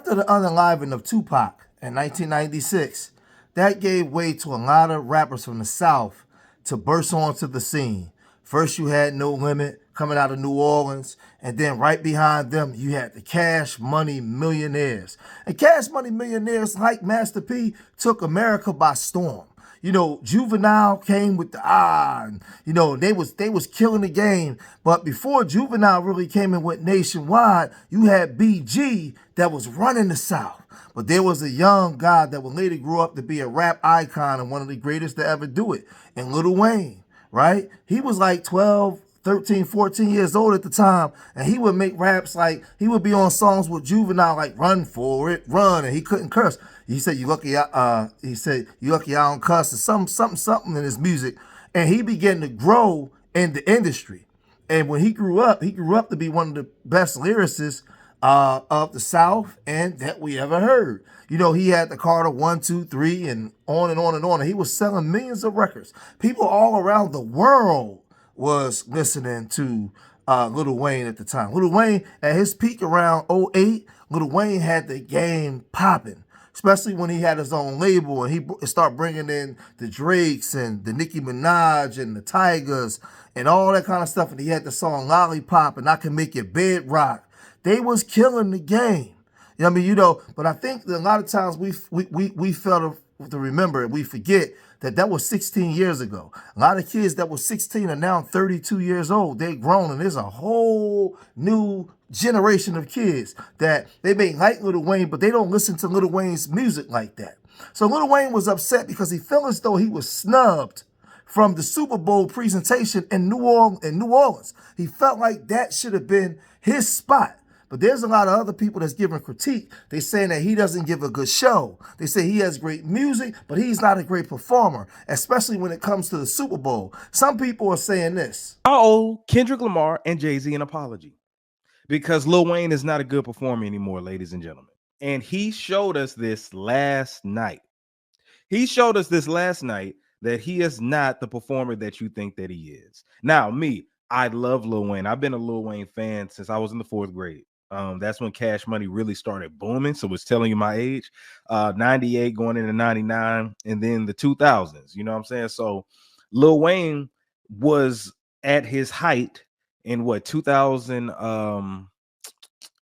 After the unaliving of Tupac in 1996, that gave way to a lot of rappers from the South to burst onto the scene. First, you had No Limit coming out of New Orleans, and then right behind them, you had the Cash Money Millionaires. And Cash Money Millionaires, like Master P, took America by storm. Juvenile came with the and they was killing the game. But before Juvenile really came and went nationwide, you had BG that was running the South. But there was a young guy that would later grow up to be a rap icon and one of the greatest to ever do it, and Lil Wayne, right? He was like 12, 13, 14 years old at the time, and he would make raps like he would be on songs with Juvenile like "Run for It, Run," and he couldn't curse. He said, "You lucky." He said, "You lucky I don't cuss," or something in his music, and he began to grow in the industry. And when he grew up to be one of the best lyricists of the South and that we ever heard. He had the Carter 1, 2, 3, and on and on and on. And he was selling millions of records. People all around the world was listening to Lil Wayne at the time. Lil Wayne, at his peak around '08, Lil Wayne had the game popping, especially when he had his own label and he started bringing in the Drakes and the Nicki Minaj and the Tigers and all that kind of stuff. And he had the song Lollipop and I Can Make Your Bed Rock. They was killing the game. But I think that a lot of times we fail to remember, we forget that was 16 years ago. A lot of kids that were 16 are now 32 years old. They're grown, and there's a whole new generation of kids that they may like Lil Wayne, but they don't listen to Lil Wayne's music like that. So Lil Wayne was upset because he felt as though he was snubbed from the Super Bowl presentation in New Orleans. He felt like that should have been his spot. But there's a lot of other people that's giving critique. They saying that he doesn't give a good show. They say he has great music, but he's not a great performer, especially when it comes to the Super Bowl. Some people are saying this. I owe Kendrick Lamar and Jay-Z an apology because Lil Wayne is not a good performer anymore, ladies and gentlemen. And he showed us this last night. That he is not the performer that you think that he is. Now, I love Lil Wayne. I've been a Lil Wayne fan since I was in the 4th grade. That's when Cash Money really started booming. So it's telling you my age. 98 going into 99 and then the 2000s. You know what I'm saying? So Lil Wayne was at his height in 2000.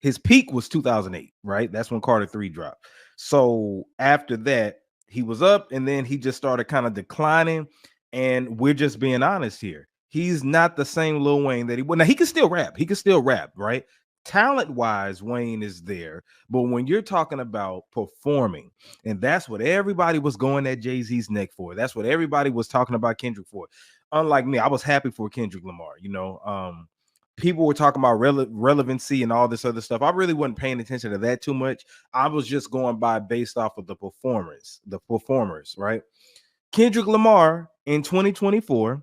His peak was 2008, right? That's when Carter 3 dropped. So after that, he was up and then he just started kind of declining. And we're just being honest here. He's not the same Lil Wayne that he was. Now, he can still rap, right? Talent-wise, Wayne is there. But when you're talking about performing, and that's what everybody was going at Jay-Z's neck for. That's what everybody was talking about Kendrick for. Unlike me, I was happy for Kendrick Lamar, people were talking about relevancy and all this other stuff. I really wasn't paying attention to that too much. I was just going by based off of the performers, right? Kendrick Lamar in 2024,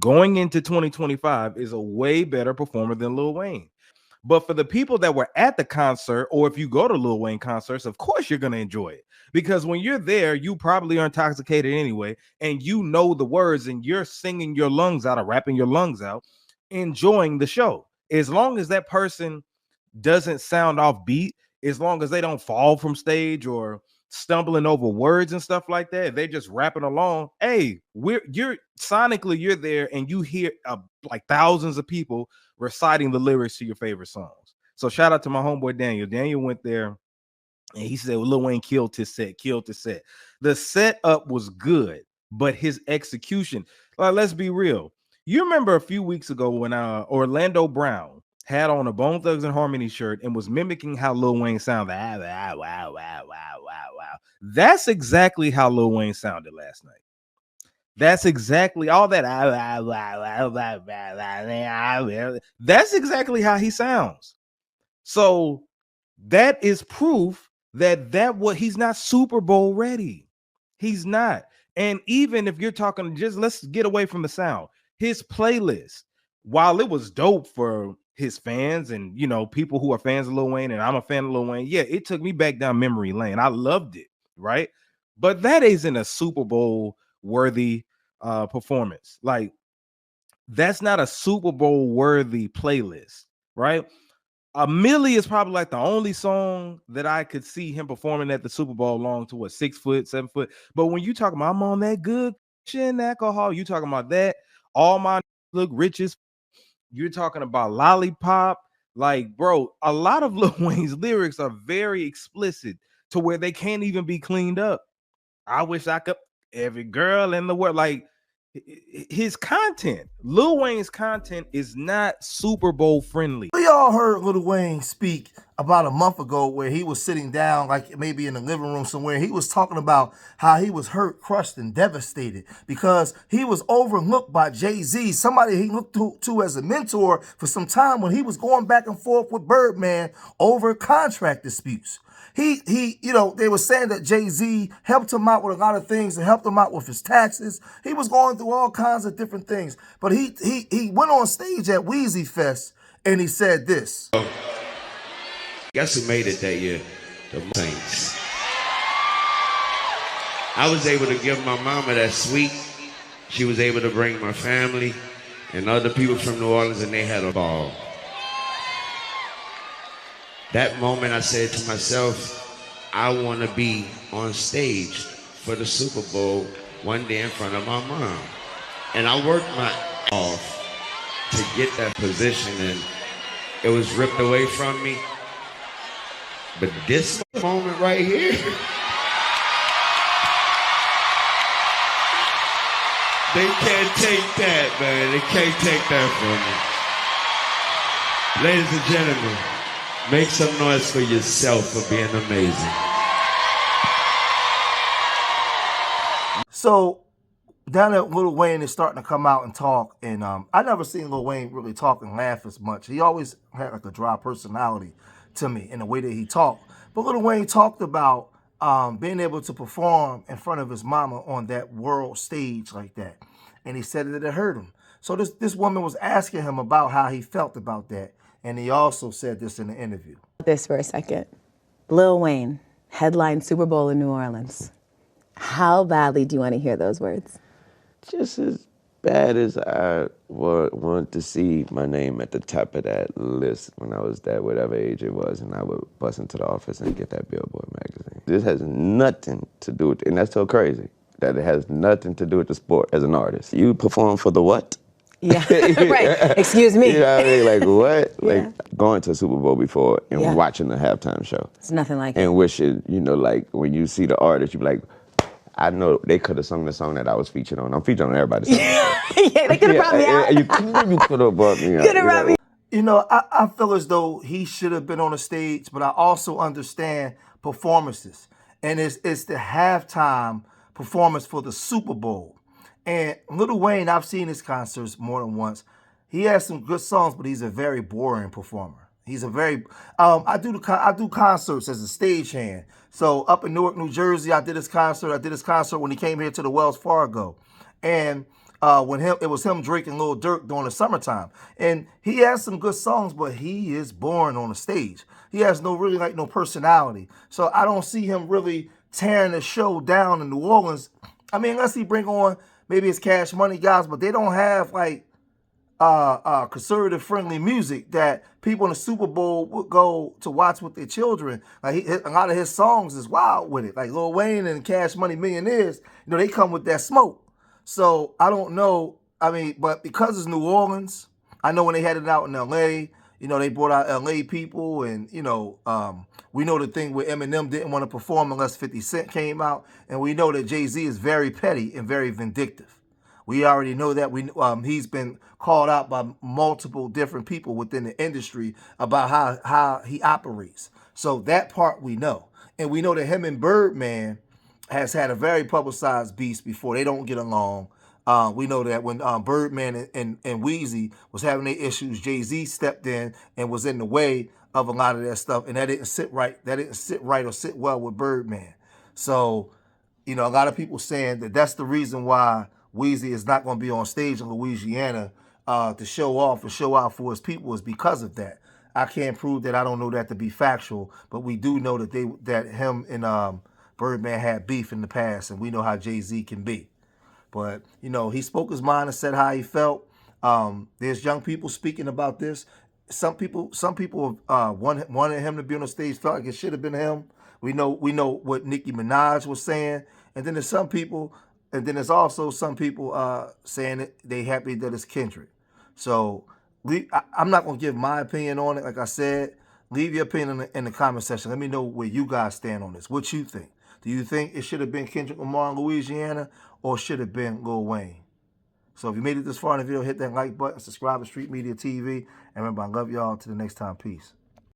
going into 2025, is a way better performer than Lil Wayne. But for the people that were at the concert, or if you go to Lil Wayne concerts, of course you're going to enjoy it. Because when you're there, you probably are intoxicated anyway, and you know the words, and you're singing your lungs out or rapping your lungs out, enjoying the show. As long as that person doesn't sound off beat, as long as they don't fall from stage or stumbling over words and stuff like that, they're just rapping along. Hey, you're there and you hear like thousands of people reciting the lyrics to your favorite songs. So shout out to my homeboy Daniel went there and he said, well, Lil Wayne killed his set. The setup was good, but his execution, let's be real. You remember a few weeks ago when Orlando Brown had on a Bone Thugs and Harmony shirt and was mimicking how Lil Wayne sounded. Wow. That's exactly how Lil Wayne sounded last night. That's exactly all that. That's exactly how he sounds. So that is proof that he's not Super Bowl ready. He's not. And even if you're talking, just let's get away from the sound. His playlist, while it was dope for his fans and people who are fans of Lil Wayne, and I'm a fan of Lil Wayne, yeah, it took me back down memory lane. I loved it, right? But that isn't a Super Bowl worthy performance. Like, that's not a Super Bowl worthy playlist, right? Millie is probably like the only song that I could see him performing at the Super Bowl long to what, 6 foot, 7 foot. But when you talking about I'm on that good shit alcohol, you talking about that. All my look rich as you're talking about lollipop. Like, bro, a lot of Lil Wayne's lyrics are very explicit to where they can't even be cleaned up. I wish I could every girl in the world. Like his content, Lil Wayne's content is not Super Bowl friendly. We all heard Lil Wayne speak about a month ago where he was sitting down, like maybe in the living room somewhere. He was talking about how he was hurt, crushed, and devastated because he was overlooked by Jay-Z, somebody he looked to as a mentor for some time when he was going back and forth with Birdman over contract disputes. You know, they were saying that Jay-Z helped him out with a lot of things and helped him out with his taxes. He was going through all kinds of different things. But he went on stage at Weezy Fest and he said this. Guess who made it that year? The Saints. I was able to give my mama that sweet. She was able to bring my family and other people from New Orleans, and they had a ball. That moment I said to myself, I want to be on stage for the Super Bowl one day in front of my mom. And I worked my off to get that position, and it was ripped away from me. But this moment right here, they can't take that, man. They can't take that from me. Ladies and gentlemen, make some noise for yourself for being amazing. So down there, Lil Wayne is starting to come out and talk, and I never seen Lil Wayne really talk and laugh as much. He always had like a dry personality to me in the way that he talked. But Lil Wayne talked about being able to perform in front of his mama on that world stage like that, and he said that it hurt him. So this woman was asking him about how he felt about that, and he also said this in the interview. This for a second. Lil Wayne, headline Super Bowl in New Orleans. How badly do you want to hear those words? Just as bad as I would want to see my name at the top of that list when I was that whatever age it was, and I would bust into the office and get that Billboard magazine. This has nothing to do with, and that's so crazy, that it has nothing to do with the sport as an artist. You perform for the what? Yeah, right. Excuse me. You know what I mean? Like what? Yeah. Like going to a Super Bowl before and watching the halftime show. It's nothing like it. And wishing, you know, like when you see the artist, you be like, I know they could have sung the song that I was featured on. I'm featured on everybody's song. Yeah, they could have brought me out. You could have brought me out. Could have brought me. You know, I feel as though he should have been on the stage, but I also understand performances. And it's the halftime performance for the Super Bowl. And Lil Wayne, I've seen his concerts more than once. He has some good songs, but he's a very boring performer. He's a very, I do concerts as a stagehand. So up in Newark, New Jersey, I did his concert. I did his concert when he came here to the Wells Fargo. And it was him, Drake, and Lil Durk during the summertime. And he has some good songs, but he is boring on the stage. He has no personality. So I don't see him really tearing the show down in New Orleans. I mean, unless he bring on maybe his Cash Money guys, but they don't have like conservative friendly music that people in the Super Bowl would go to watch with their children. Like a lot of his songs is wild with it. Like Lil Wayne and Cash Money Millionaires, you know, they come with that smoke. So I don't know. I mean, but because it's New Orleans, I know when they had it out in LA, you know, they brought out LA people, and you know, we know the thing where Eminem didn't want to perform unless 50 Cent came out, and we know that Jay-Z is very petty and very vindictive. We already know that. He's been called out by multiple different people within the industry about how he operates. So that part we know. And we know that him and Birdman has had a very publicized beef before. They don't get along. We know that when Birdman and Weezy was having their issues, Jay-Z stepped in and was in the way of a lot of that stuff. And that didn't sit right. That didn't sit right or sit well with Birdman. So, you know, a lot of people saying that that's the reason why Weezy is not going to be on stage in Louisiana to show off and show out for his people is because of that. I can't prove that. I don't know that to be factual, but we do know that him and Birdman had beef in the past, and we know how Jay-Z can be. But, you know, he spoke his mind and said how he felt. There's young people speaking about this. some people wanted him to be on the stage, felt like it should have been him. We know what Nicki Minaj was saying, and then there's also some people saying that they happy that it's Kendrick. So I'm not gonna give my opinion on it. Like I said, leave your opinion in the comment section. Let me know where you guys stand on this. What you think? Do you think it should have been Kendrick Lamar in Louisiana, or should have been Lil Wayne? So if you made it this far in the video, hit that like button, subscribe to Street Media TV, and remember, I love y'all. Till the next time, peace.